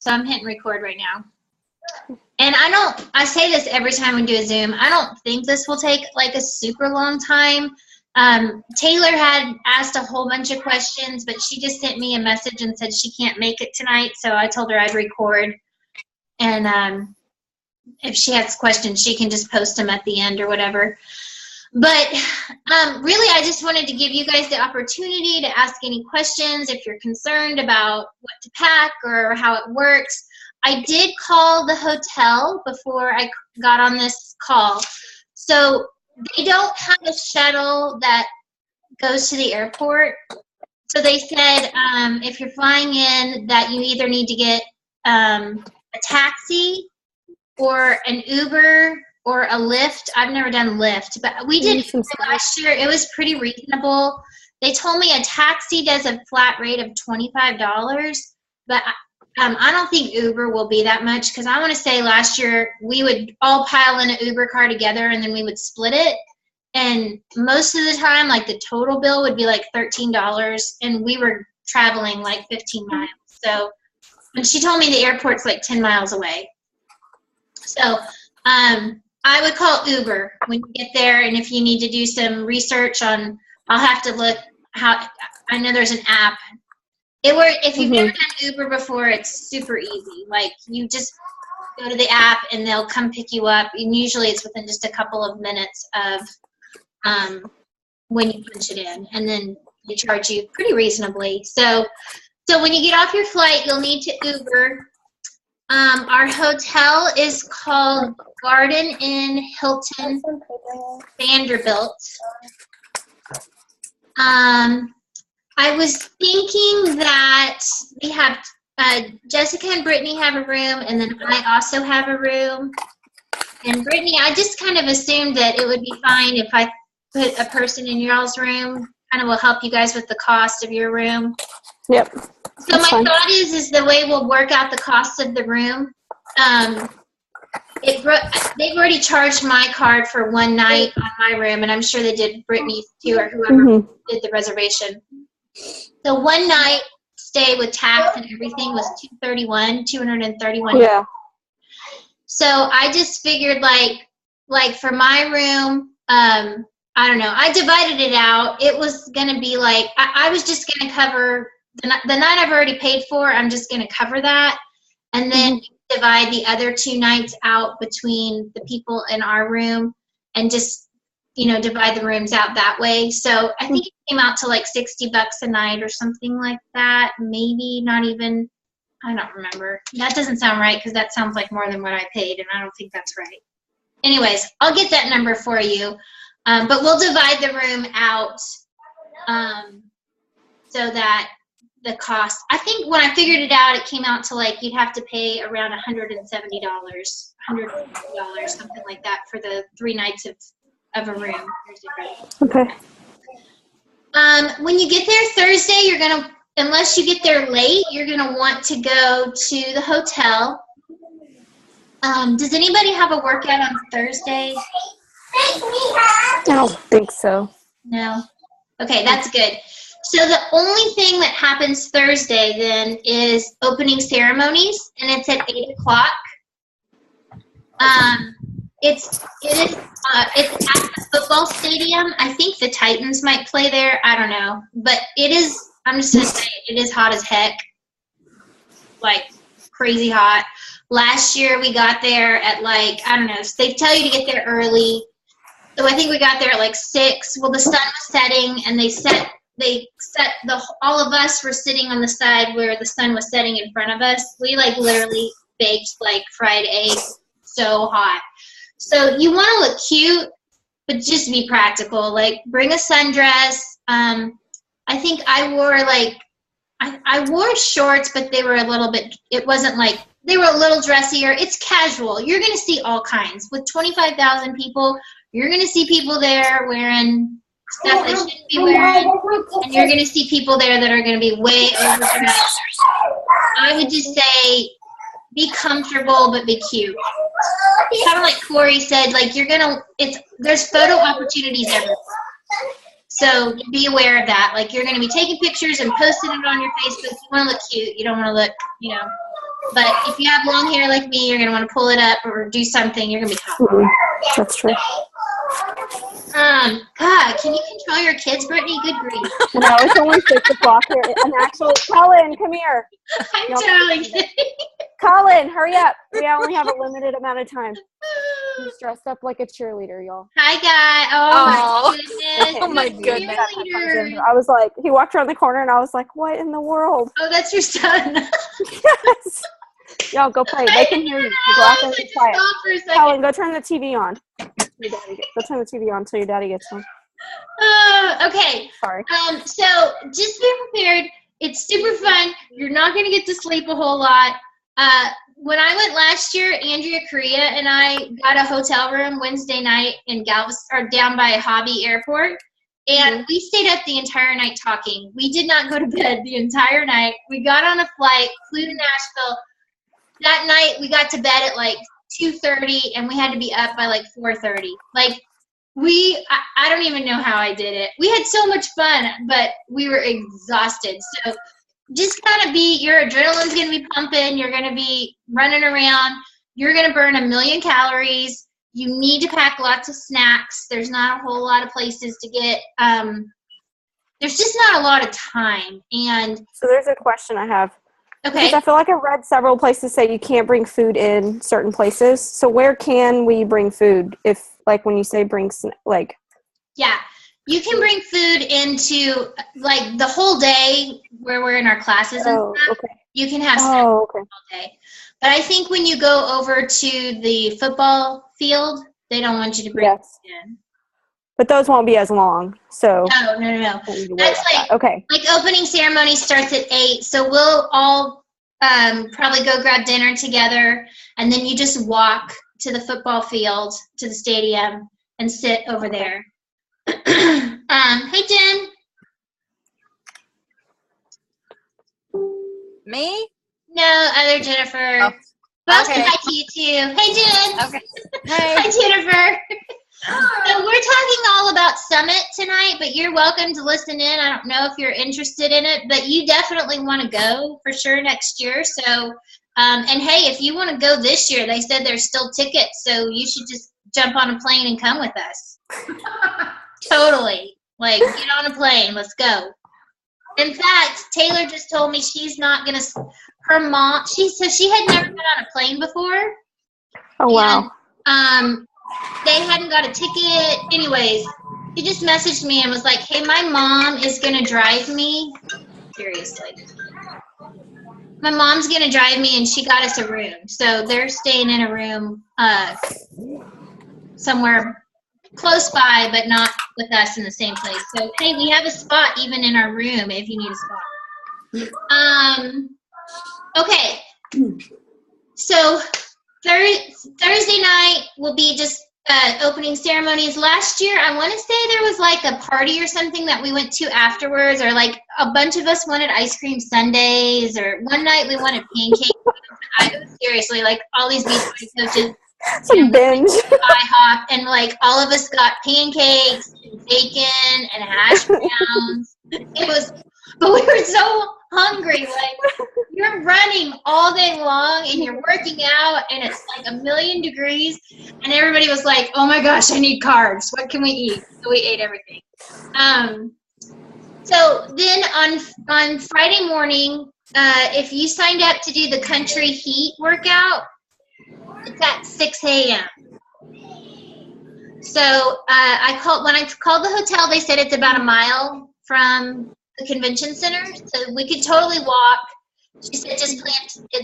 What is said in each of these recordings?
So I'm hitting record right now. And I say this every time we do a Zoom, I don't think this will take like a super long time. Taylor had asked a whole bunch of questions, but she just sent me a message and said she can't make it tonight. So I told her I'd record. And if she has questions, she can just post them at the end or whatever. But really, I just wanted to give you guys the opportunity to ask any questions if you're concerned about what to pack or how it works. I did call the hotel before I got on this call. So they don't have a shuttle that goes to the airport. So they said if you're flying in that you either need to get a taxi or an Uber or a Lyft. I've never done Lyft, but we did Uber last year. It was pretty reasonable. They told me a taxi does a flat rate of $25, but I don't think Uber will be that much because I want to say last year we would all pile in an Uber car together and then we would split it. And most of the time, like the total bill would be like $13, and we were traveling like 15 miles. So, and she told me the airport's like 10 miles away. So, I would call Uber when you get there, and if you need to do some research on, I'll have to look how, I know there's an app. If you've never done Uber before, it's super easy. Like, you just go to the app, and they'll come pick you up, and usually it's within just a couple of minutes of when you punch it in, and then they charge you pretty reasonably. So when you get off your flight, you'll need to Uber. Our hotel is called Garden Inn Hilton Vanderbilt. I was thinking that we have Jessica and Brittany have a room, and then I also have a room. And Brittany, I just kind of assumed that it would be fine if I put a person in y'all's room. Kind of will help you guys with the cost of your room. Yep. So my thought is the way we'll work out the cost of the room. They've already charged my card for one night on my room, and I'm sure they did Brittany's too, or whoever did the reservation. So one night stay with tax and everything was $231. Yeah. So I just figured like for my room, I don't know. I divided it out. It was gonna be like I was just gonna cover the night I've already paid for. I'm just gonna cover that, and then divide the other 2 nights out between the people in our room, and just divide the rooms out that way. So I think it came out to like $60 a night or something like that. Maybe not even. I don't remember. That doesn't sound right because that sounds like more than what I paid, and I don't think that's right. Anyways, I'll get that number for you. But we'll divide the room out so that the cost, I think when I figured it out, it came out to like you'd have to pay around $170, $150, something like that for the 3 nights of a room. Okay. When you get there Thursday, you're going to, unless you get there late, you're going to want to go to the hotel. Does anybody have a workout on Thursday? I don't think so. No? Okay, that's good. So the only thing that happens Thursday then is opening ceremonies, and it's at 8 o'clock. It's at the football stadium. I think the Titans might play there. I don't know. But it is, I'm just going to say, it is hot as heck. Like, crazy hot. Last year we got there at like, I don't know, they tell you to get there early. So I think we got there at like 6. Well, the sun was setting, and all of us were sitting on the side where the sun was setting in front of us. We like literally baked like fried eggs, so hot. So you want to look cute, but just be practical. Like bring a sundress. I think I wore like, I wore shorts, but they were a little bit, it wasn't like, they were a little dressier. It's casual. You're going to see all kinds. With 25,000 people, you're going to see people there wearing stuff they shouldn't be wearing, and you're going to see people there that are going to be way overdressed. I would just say be comfortable, but be cute. Kind of like Corey said, like there's photo opportunities everywhere. So be aware of that. Like you're going to be taking pictures and posting it on your Facebook. You want to look cute. You don't want to look, But if you have long hair like me, you're going to want to pull it up or do something. You're going to be hot. That's true. God, can you control your kids, Brittany? Good grief. No, it's only 6 o'clock here. And actually, Colin, come here. I'm totally kidding. Colin, hurry up. We only have a limited amount of time. He's dressed up like a cheerleader, y'all. Hi, guy. Oh, my goodness. Cheerleader. I was like, he walked around the corner, and I was like, what in the world? Oh, that's your son. Yes. Y'all, go play. They can hear you. Go out there and quiet. Colin, go turn the TV on. Go turn the TV on until your daddy gets home. Okay. Sorry. So just be prepared. It's super fun. You're not going to get to sleep a whole lot. When I went last year, Andrea Correa and I got a hotel room Wednesday night in down by Hobby Airport. And we stayed up the entire night talking. We did not go to bed the entire night. We got on a flight, flew to Nashville. That night, we got to bed at like 2:30, and we had to be up by like 4:30. Like, I don't even know how I did it. We had so much fun, but we were exhausted. So just kind of your adrenaline's going to be pumping. You're going to be running around. You're going to burn 1 million calories. You need to pack lots of snacks. There's not a whole lot of places to get. There's just not a lot of time. And so there's a question I have. Okay. Because I feel like I've read several places say you can't bring food in certain places. So where can we bring food if, like, when you say bring, like? Yeah. You can bring food into, like, the whole day where we're in our classes and stuff. Okay. You can have snacks all day. But I think when you go over to the football field, they don't want you to bring food in. But those won't be as long, so. No. That's like, okay. Like opening ceremony starts at 8, so we'll all probably go grab dinner together, and then you just walk to the football field, to the stadium, and sit over there. Hey, Jen. Me? No, other Jennifer. Oh. Well, okay. Hi to you too. Hey, Jen. Okay. Hey. Hi, Jennifer. So we're talking all about Summit tonight, but you're welcome to listen in. I don't know if you're interested in it, but you definitely want to go for sure next year. So, and hey, if you want to go this year, they said there's still tickets, so you should just jump on a plane and come with us. Totally. Like, get on a plane. Let's go. In fact, Taylor just told me she's not going to, her mom, she said she had never been on a plane before. Oh, wow. And, they hadn't got a ticket. Anyways, she just messaged me and was like, hey, my mom is going to drive me. Seriously. My mom's going to drive me, and she got us a room. So they're staying in a room somewhere close by, but not with us in the same place. So, hey, we have a spot even in our room if you need a spot. Okay. So Thursday night will be just opening ceremonies. Last year, I want to say there was like a party or something that we went to afterwards, or like a bunch of us wanted ice cream sundaes, or one night we wanted pancakes. Seriously, like all these beach coaches. Some binge. IHOP, and like all of us got pancakes and bacon and hash browns. But we were so hungry. Like, you're running all day long and you're working out and it's like 1,000,000 degrees, and everybody was like, oh my gosh, I need carbs. What can we eat? So we ate everything. So then on Friday morning, if you signed up to do the Country Heat workout, it's at 6 a.m. So when I called the hotel, they said it's about a mile from the convention center, so we could totally walk. She said just plan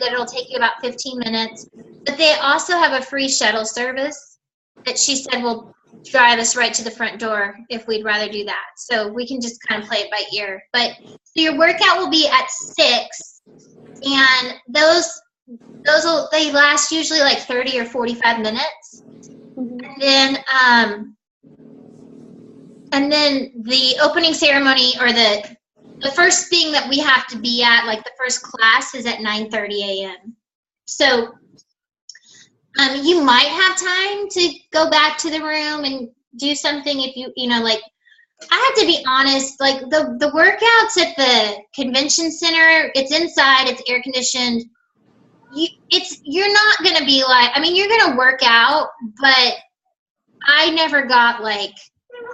that it'll take you about 15 minutes. But they also have a free shuttle service that she said will drive us right to the front door if we'd rather do that. So we can just kind of play it by ear. But so your workout will be at 6, and they last usually like 30 or 45 minutes. And then the opening ceremony, or the first thing that we have to be at, like the first class, is at 9:30 a.m. So you might have time to go back to the room and do something if you know, like, I have to be honest, like the workouts at the convention center, it's inside, it's air conditioned. you're not going to be like, I mean, you're going to work out, but I never got like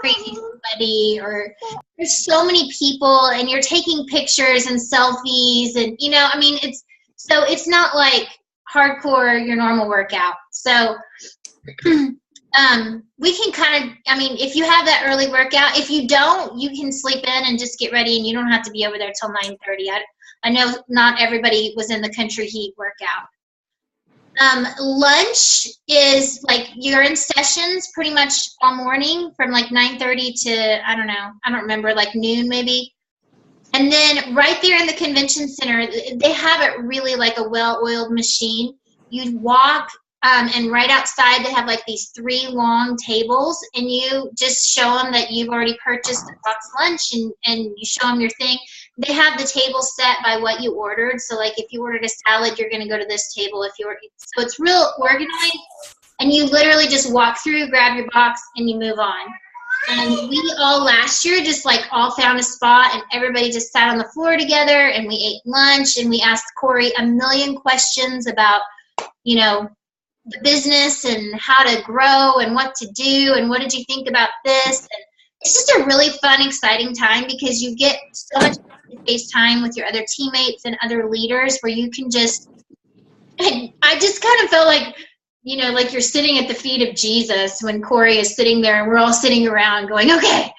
crazy sweaty, or there's so many people and you're taking pictures and selfies and, you know, I mean, it's not like hardcore your normal workout. So we can kind of, I mean, if you have that early workout, if you don't, you can sleep in and just get ready and you don't have to be over there till 9:30. I know not everybody was in the country heat workout. Lunch is like you're in sessions pretty much all morning from like 9:30 to, I don't remember, like noon maybe. And then right there in the convention center, they have it really like a well-oiled machine. You walk, and right outside they have like these 3 long tables, and you just show them that you've already purchased the box lunch, and you show them your thing. They have the table set by what you ordered. So like if you ordered a salad, you're going to go to this table. So it's real organized, and you literally just walk through, grab your box, and you move on. And we all last year just like all found a spot, and everybody just sat on the floor together, and we ate lunch, and we asked Corey a million questions about, you know, the business and how to grow and what to do and what did you think about this. And it's just a really fun, exciting time because you get so much face time with your other teammates and other leaders where you can just, and I just kind of felt like, you know, like you're sitting at the feet of Jesus when Corey is sitting there and we're all sitting around going, okay,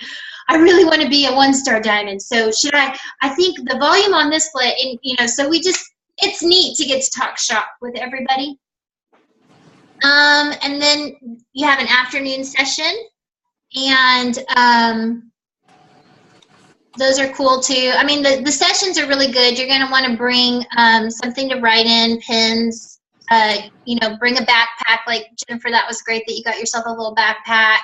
I really want to be a 1-star diamond. So should I think the volume on this play, and, you know, so it's neat to get to talk shop with everybody. And then you have an afternoon session, and those are cool too. I mean, the sessions are really good. You're going to want to bring something to write in, pens, you know, bring a backpack. Like Jennifer, that was great that you got yourself a little backpack.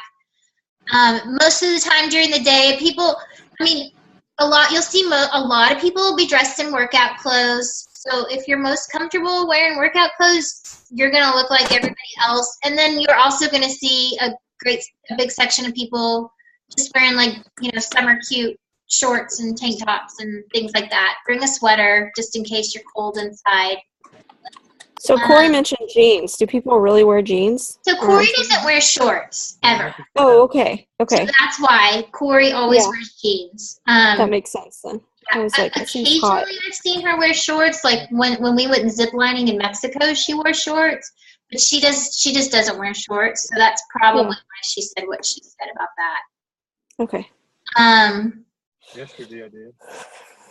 Most of the time during the day, people, I mean, you'll see a lot of people will be dressed in workout clothes. So if you're most comfortable wearing workout clothes, you're going to look like everybody else. And then you're also going to see a big section of people just wearing like, you know, summer cute shorts and tank tops and things like that. Bring a sweater just in case you're cold inside. So Corey mentioned jeans. Do people really wear jeans? So Corey doesn't wear shorts ever. Oh, okay. Okay. So that's why Corey always wears jeans. That makes sense then. I was like, occasionally I've seen her wear shorts. Like when we went ziplining in Mexico, she wore shorts, but she just doesn't wear shorts. So that's probably why she said what she said about that. Okay. Yesterday I did.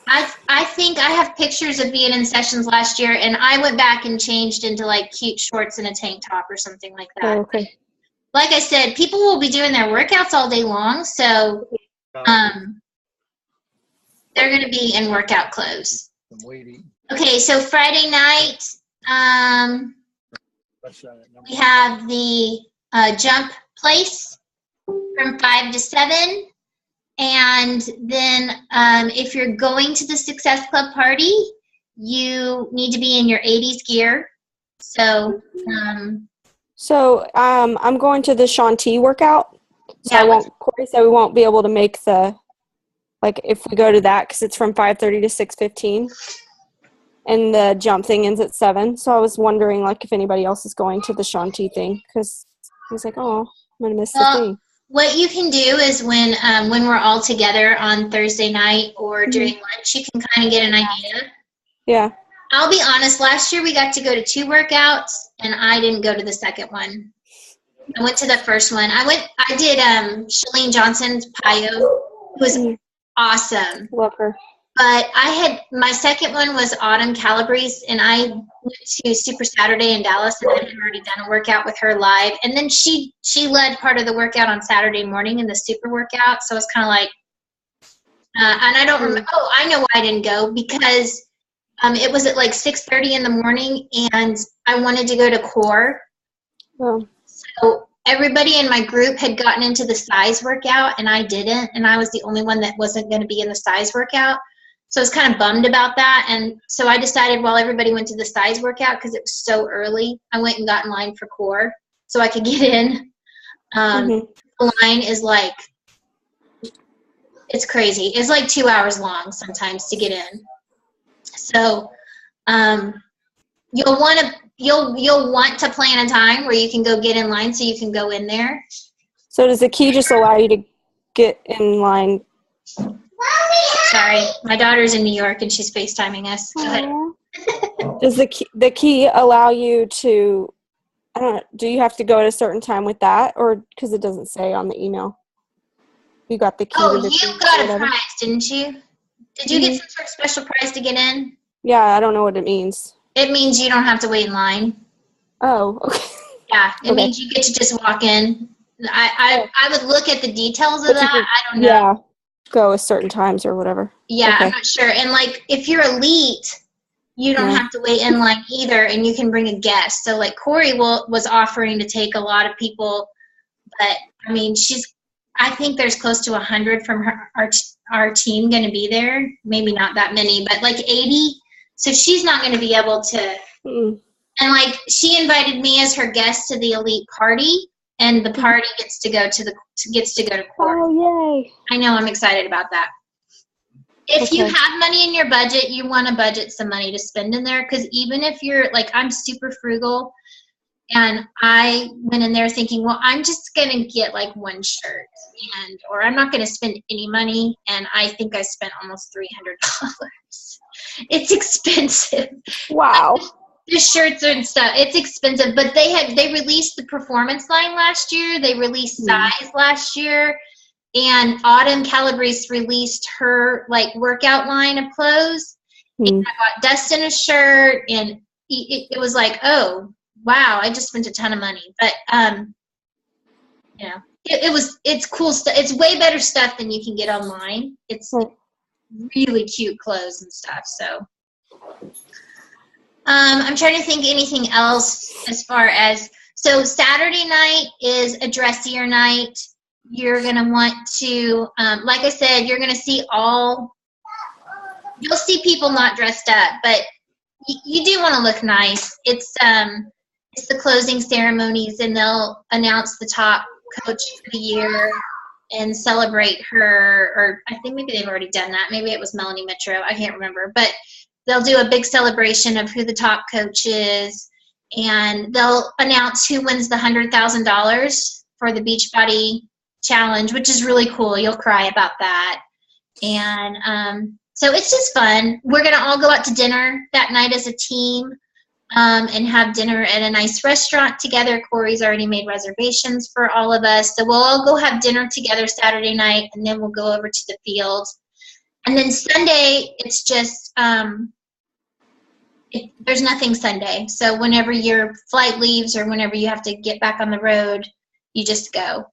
I think I have pictures of being in sessions last year, and I went back and changed into like cute shorts and a tank top or something like that. Oh, okay. Like I said, people will be doing their workouts all day long, so they're going to be in workout clothes. I'm waiting. Okay, so Friday night, we have the jump place from 5 to 7. And then if you're going to the Success Club party, you need to be in your 80s gear. So I'm going to the Shaun T workout. So Corey said we won't be able to make if we go to that, because it's from 5:30 to 6:15. And the jump thing ends at 7. So I was wondering, like, if anybody else is going to the Shaun T thing, because I was like, oh, I'm going to miss the thing. What you can do is when we're all together on Thursday night or during lunch, you can kind of get an idea. Yeah. I'll be honest, last year we got to go to 2 workouts, and I didn't go to the second one. I went to the first one. I did Chalene Johnson's PiYo. It was awesome. Love her. But my second one was Autumn Calabrese, and I went to Super Saturday in Dallas, and I had already done a workout with her live. And then she led part of the workout on Saturday morning in the super workout. So it's kind of like, and I don't remember. Oh, I know why I didn't go, because it was at like 6:30 in the morning, and I wanted to go to core. Oh. So everybody in my group had gotten into the size workout, and I didn't, and I was the only one that wasn't going to be in the size workout. So I was kind of bummed about that, and so I decided while everybody went to the size workout, because it was so early, I went and got in line for core so I could get in. The line is like, it's crazy. It's like 2 hours long sometimes to get in. So you'll want to plan a time where you can go get in line so you can go in there. So does the key just allow you to get in line? Sorry, my daughter's in New York and she's FaceTiming us. Go ahead. Does the key allow you to, I don't know, do you have to go at a certain time with that, or because it doesn't say on the email? You got the key. Oh, you got a prize, didn't you? Did you get some sort of special prize to get in? Yeah, I don't know what it means. It means you don't have to wait in line. Oh, okay. Yeah, it means you get to just walk in. I would look at the details of that. I don't know. Yeah, go at certain times or whatever. Yeah, okay. I'm not sure. And like, if you're elite, you don't have to wait in line either, and you can bring a guest. So like Corey was offering to take a lot of people, but I mean, I think there's close to 100 from our team going to be there. Maybe not that many, but like 80. So she's not going to be able to. And like, she invited me as her guest to the elite party, and the party gets to go to Corey. Oh, yay! I know, I'm excited about that. If you have money in your budget, you want to budget some money to spend in there, because even if you're like, I'm super frugal, and I went in there thinking, well, I'm just going to get like one shirt, or I'm not going to spend any money, and I think I spent almost $300. It's expensive. Wow. The shirts and stuff, it's expensive, but they released the performance line last year. They released size last year. And Autumn Calabrese released her like workout line of clothes. And I got Dustin a shirt, and it was like, oh wow, I just spent a ton of money. But you know, it's cool stuff. It's way better stuff than you can get online. It's really cute clothes and stuff. So I'm trying to think anything else as far as, so Saturday night is a dressier night. You're going to want to, like I said, you'll see people not dressed up, but you do want to look nice. It's the closing ceremonies, and they'll announce the top coach for the year and celebrate her, or I think maybe they've already done that. Maybe it was Melanie Mitro. I can't remember, but they'll do a big celebration of who the top coach is, and they'll announce who wins the $100,000 for the Beachbody Challenge, which is really cool. You'll cry about that. And so it's just fun. We're going to all go out to dinner that night as a team, and have dinner at a nice restaurant together. Corey's already made reservations for all of us. So we'll all go have dinner together Saturday night, and then we'll go over to the field. And then Sunday, it's just, there's nothing Sunday. So whenever your flight leaves or whenever you have to get back on the road, you just go.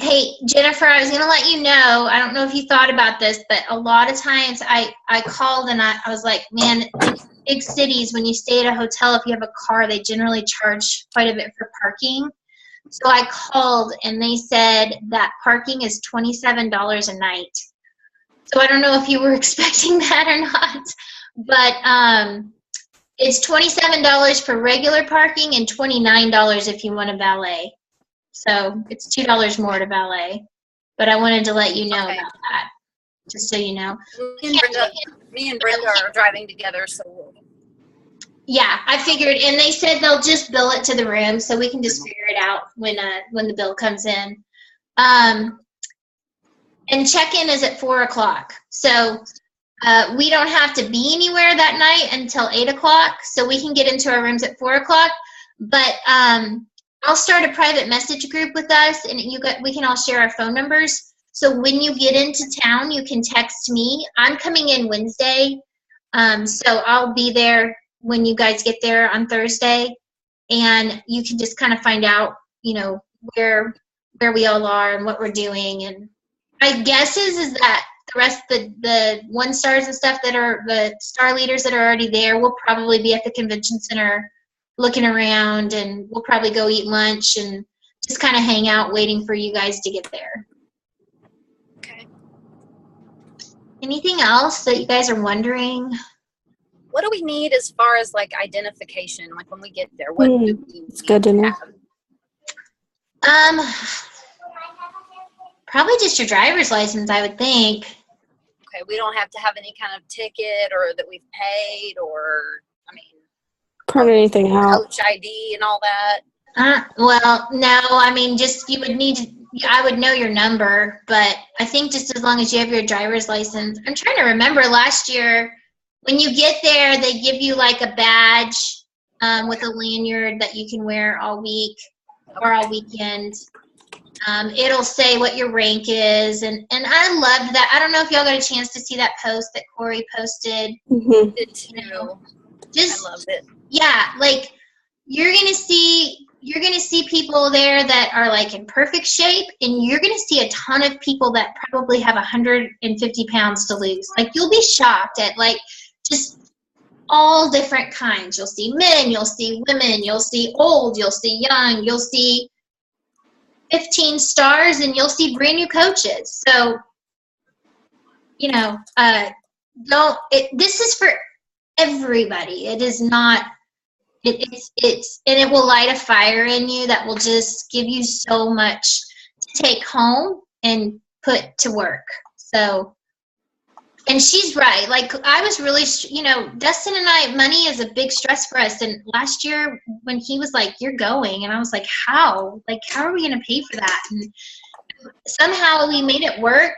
Hey, Jennifer, I was going to let you know, I don't know if you thought about this, but a lot of times I called and I was like, man, big cities, when you stay at a hotel, if you have a car, they generally charge quite a bit for parking. So I called and they said that parking is $27 a night. So I don't know if you were expecting that or not, but it's $27 for regular parking and $29 if you want a valet. So it's $2 more to valet. But I wanted to let you know about that, just so you know. Me and Brenda are driving together, so. Yeah, I figured, and they said they'll just bill it to the room, so we can just figure it out when the bill comes in. And check-in is at 4 o'clock. So we don't have to be anywhere that night until 8 o'clock, so we can get into our rooms at 4 o'clock. But I'll start a private message group with us, and we can all share our phone numbers. So when you get into town, you can text me. I'm coming in Wednesday, so I'll be there when you guys get there on Thursday, and you can just kind of find out, you know, where we all are and what we're doing. And my guess is that the rest of the 1-stars and stuff that are the star leaders that are already there will probably be at the convention center looking around, and we'll probably go eat lunch and just kind of hang out waiting for you guys to get there. Okay. Anything else that you guys are wondering? What do we need as far as like identification? Like when we get there, what do we need? It's good to know. Probably just your driver's license, I would think. Okay, we don't have to have any kind of ticket or that we've paid, or, I mean. print anything out. Coach ID and all that. Well, no, I mean, just you would need to, I would know your number, but I think just as long as you have your driver's license. I'm trying to remember last year, when you get there, they give you like a badge with a lanyard that you can wear all week or all weekend. It'll say what your rank is, and I loved that. I don't know if y'all got a chance to see that post that Corey posted. Mm-hmm. Did too. You know, I loved it. yeah, like you're gonna see people there that are like in perfect shape, and you're gonna see a ton of people that probably have 150 pounds to lose. Like you'll be shocked at like just all different kinds. You'll see men, you'll see women, you'll see old, you'll see young, you'll see 15 stars, and you'll see brand new coaches. So, you know, this is for everybody. It is not, it's, and it will light a fire in you that will just give you so much to take home and put to work. So, and she's right. Like, I was really, you know, Dustin and I, money is a big stress for us. And last year when he was like, you're going, and I was like, how? Like, how are we going to pay for that? And somehow we made it work.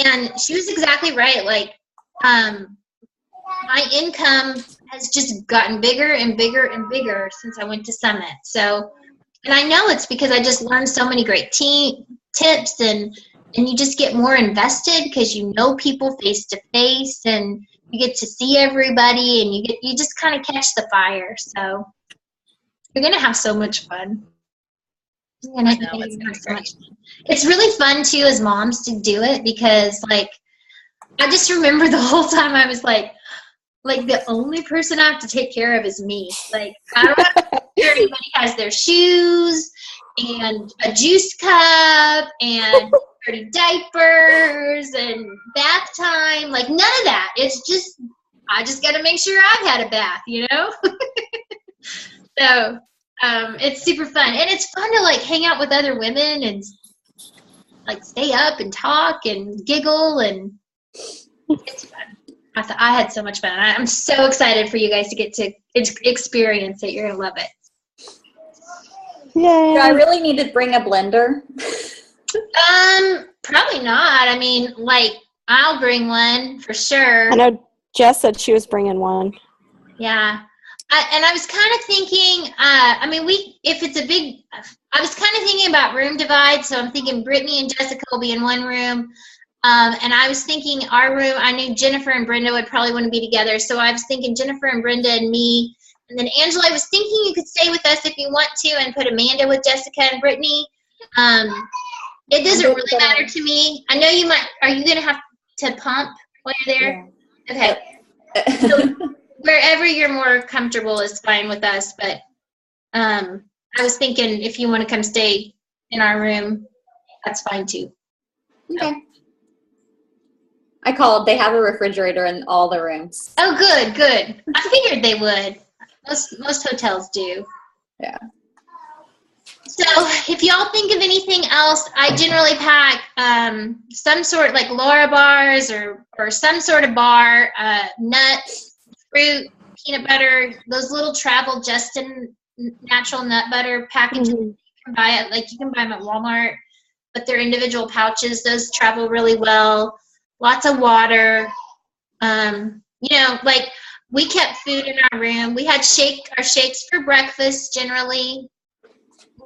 And she was exactly right. Like, my income has just gotten bigger and bigger and bigger since I went to Summit. So, and I know it's because I just learned so many great tips, and you just get more invested because you know people face to face, and you get to see everybody, and you just kind of catch the fire. So you're gonna have so much fun. It's really fun too as moms to do it, because like I just remember the whole time I was like the only person I have to take care of is me. Like I don't have to make sure everybody has their shoes and a juice cup and dirty diapers and bath time. Like none of that. It's just, I just got to make sure I've had a bath, you know? So it's super fun. And it's fun to like hang out with other women and like stay up and talk and giggle, and it's fun. I had so much fun. I'm so excited for you guys to get to experience it. You're going to love it. Yay. Do I really need to bring a blender? Probably not. I mean, like, I'll bring one for sure. I know Jess said she was bringing one. Yeah. And I was kind of thinking, I mean, I was kind of thinking about room divide. So I'm thinking Brittany and Jessica will be in one room. And I was thinking our room, I knew Jennifer and Brenda would probably want to be together. So I was thinking Jennifer and Brenda and me. And then Angela, I was thinking you could stay with us if you want to, and put Amanda with Jessica and Brittany. It doesn't really matter to me. I know you might, are you going to have to pump while you're there? Yeah. Okay. So wherever you're more comfortable is fine with us. But I was thinking if you want to come stay in our room, that's fine too. Okay. I called. They have a refrigerator in all the rooms. Oh, good, good. I figured they would. Most hotels do. Yeah. So if y'all think of anything else, I generally pack some sort, like Laura bars or some sort of bar, nuts, fruit, peanut butter, those little travel Justin natural nut butter packages. Mm-hmm. You can buy it, like you can buy them at Walmart, but they're individual pouches. Those travel really well. Lots of water. You know, like we kept food in our room. We had our shakes for breakfast generally.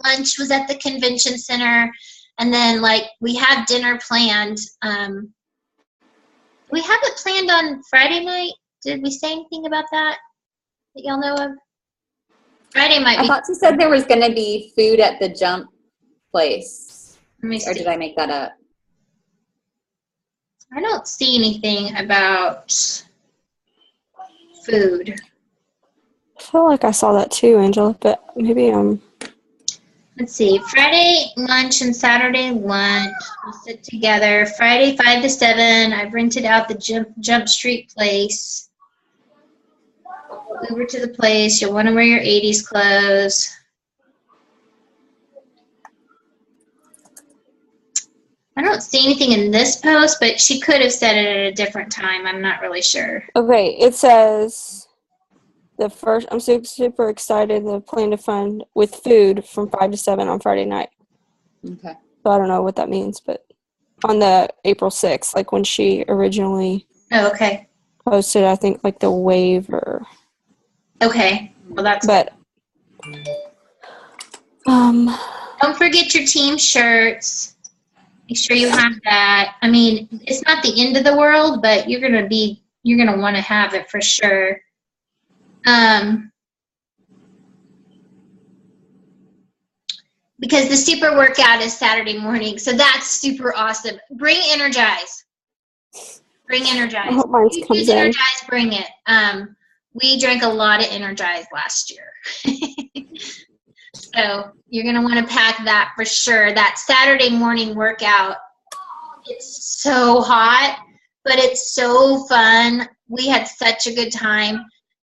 Lunch was at the convention center. And then like we have dinner planned. We have it planned on Friday night. Did we say anything about that y'all know of? Friday might be. I thought you said there was going to be food at the jump place. Let me see. Or did I make that up? I don't see anything about food. I feel like I saw that too, Angela, but maybe Let's see. Friday lunch and Saturday lunch. We'll sit together. Friday 5 to 7. I've rented out the Jump Street place. Uber to the place. You'll want to wear your 80s clothes. I don't see anything in this post, but she could have said it at a different time. I'm not really sure. okay, it says I'm super excited. The plan to fund with food from 5 to 7 on Friday night. Okay. So I don't know what that means, but on the April 6th, like when she originally Oh, okay. posted, I think like the waiver. Okay. Well, that's But Don't forget your team shirts. Make sure you have that. I mean, it's not the end of the world, but you're gonna want to have it for sure. Because the super workout is Saturday morning, so that's super awesome. Bring Energize. Bring Energize. I hope mine You comes use in. Energize, bring it. We drank a lot of Energize last year. So you're going to want to pack that for sure. That Saturday morning workout, it's so hot, but it's so fun. We had such a good time.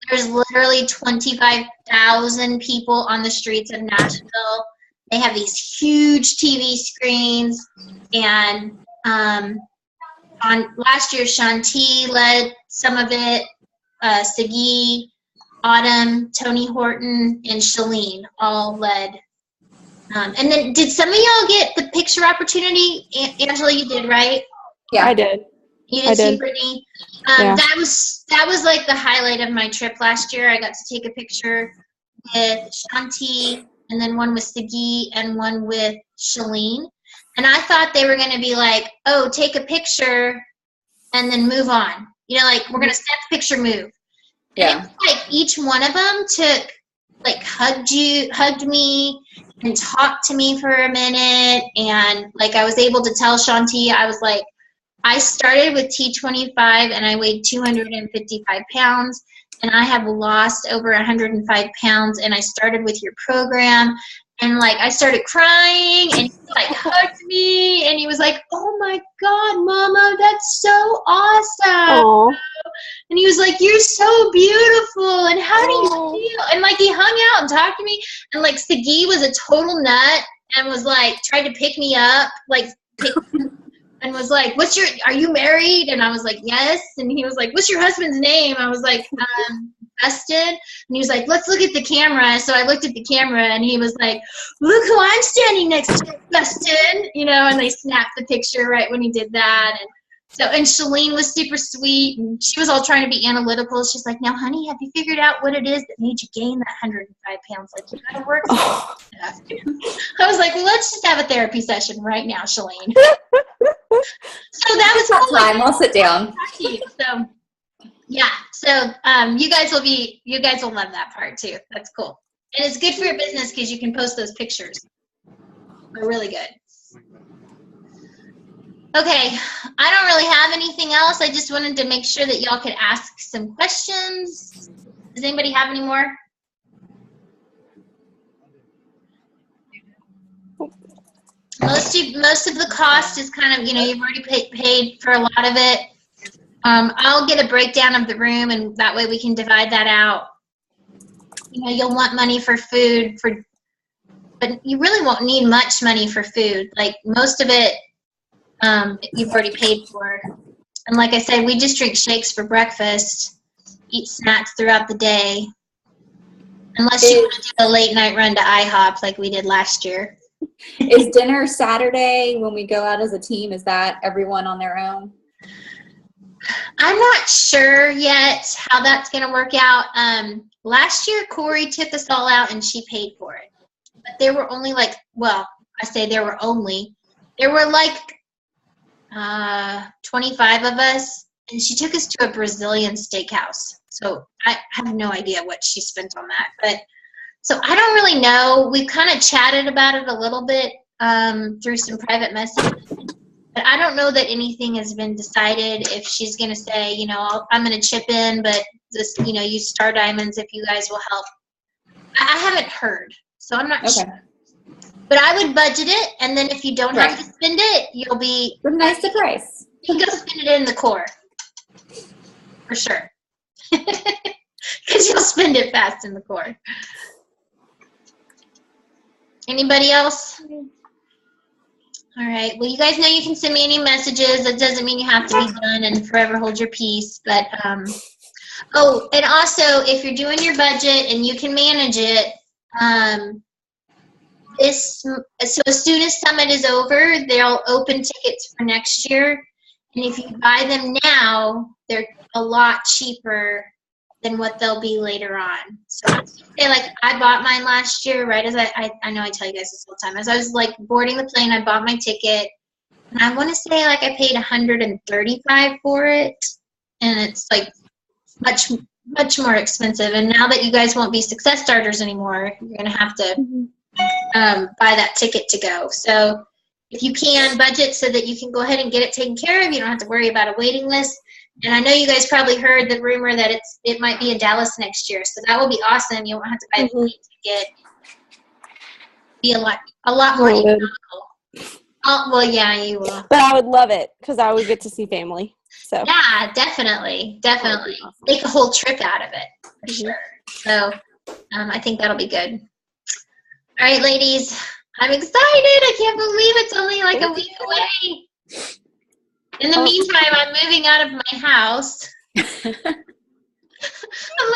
There's literally 25,000 people on the streets of Nashville. They have these huge TV screens, and on last year, Shanti led some of it, Sagi, Autumn, Tony Horton, and Shalene all led. And then did some of y'all get the picture opportunity? Angela, you did, right? Yeah. I did. You I did see did. Brittany? Yeah. That was like the highlight of my trip last year. I got to take a picture with Shanti, and then one with Sagi, and one with Shalene. And I thought they were going to be like, oh, take a picture and then move on. You know, like, we're going to snap the picture, move. Yeah. And it was like each one of them hugged me and talked to me for a minute. And like, I was able to tell Shanti, I was like, I started with T25 and I weighed 255 pounds. And I have lost over 105 pounds. And I started with your program. And like, I started crying, and he like hugged me, and he was like, oh my God, Mama, that's so awesome. Aww. And he was like, you're so beautiful, and how do you feel? And like, he hung out and talked to me, and like, Sagi was a total nut and was like, tried to pick me up, like, and was like, are you married? And I was like, yes. And he was like, what's your husband's name? I was like, Dustin. And he was like, let's look at the camera. So I looked at the camera, and he was like, look who I'm standing next to, Dustin. You know, and they snapped the picture right when he did that. And Shalene was super sweet, and she was all trying to be analytical. She's like, now, honey, have you figured out what it is that made you gain that 105 pounds? Like, you gotta work. I was like, well, let's just have a therapy session right now, Shalene. So that was That time. I'll sit down. So yeah, so you guys will love that part too. That's cool, and it's good for your business because you can post those pictures. They're really good. Okay, I don't really have anything else. I just wanted to make sure that y'all could ask some questions. Does anybody have any more? Most of the cost is kind of, you've already paid for a lot of it. I'll get a breakdown of the room, and that way we can divide that out. You'll want money for food, but you really won't need much money for food. Like, most of it, you've already paid for. And like I said, we just drink shakes for breakfast, eat snacks throughout the day. Unless you want to do a late night run to IHOP like we did last year. Is dinner Saturday when we go out as a team? Is that everyone on their own? I'm not sure yet how that's going to work out. Last year, Corey took us all out and she paid for it. But there were only there were 25 of us, and she took us to a Brazilian steakhouse. So I have no idea what she spent on that. But so I don't really know. We've kind of chatted about it a little bit through some private messages. But I don't know that anything has been decided. If she's going to say, I'm going to chip in, but just, use Star Diamonds if you guys will help. I haven't heard, so I'm not sure. But I would budget it, and then if you don't have to spend it, you'll be... What a nice surprise. You can go spend it in the core. For sure. Because you'll spend it fast in the core. Anybody else? All right. Well, you guys know you can send me any messages. That doesn't mean you have to be done and forever hold your peace. But Oh, and also, if you're doing your budget and you can manage it, so as soon as Summit is over, they'll open tickets for next year. And if you buy them now, they're a lot cheaper than what they'll be later on. So say like I bought mine last year, right as I know I tell you guys this all the time. As I was like boarding the plane, I bought my ticket. And I want to say like I paid $135 for it. And it's like much more expensive. And now that you guys won't be success starters anymore, you're going to have to buy that ticket to go. So if you can budget so that you can go ahead and get it taken care of, you don't have to worry about a waiting list. And I know you guys probably heard the rumor that it might be in Dallas next year. So that will be awesome. You won't have to buy a plane ticket. Be a lot more economical. Oh, well, yeah, you will. But I would love it because I would get to see family. So yeah, definitely. Awesome. Make a whole trip out of it for sure. So I think that'll be good. All right, ladies, I'm excited. I can't believe it's only like a week away. In the meantime, I'm moving out of my house. I'm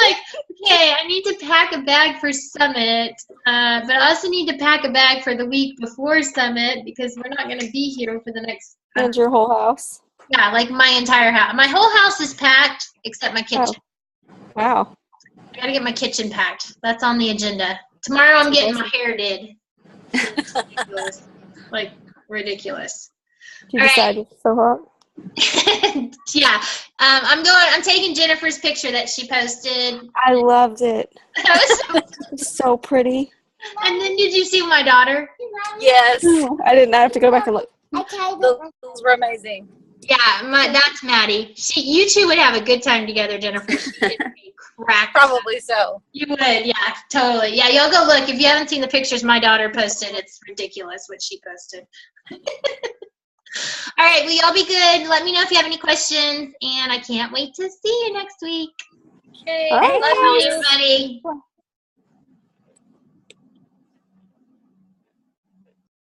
like, okay, I need to pack a bag for Summit, but I also need to pack a bag for the week before Summit because we're not going to be here for the next. And your whole house? Yeah, like my entire house. My whole house is packed except my kitchen. Oh. Wow. I got to get my kitchen packed. That's on the agenda. Tomorrow I'm getting my hair did. Ridiculous. Like, ridiculous. You decided it's so hot? Yeah. I'm taking Jennifer's picture that she posted. I loved it. That was so pretty. And then did you see my daughter? Yes. I didn't. I have to go back and look. Those were amazing. Yeah, that's Maddie. You two would have a good time together, Jennifer. Probably so. You would, yeah, totally. Yeah, y'all go look. If you haven't seen the pictures my daughter posted, it's ridiculous what she posted. All right, well, y'all be good. Let me know if you have any questions, and I can't wait to see you next week. Okay. All right. Love you, everybody.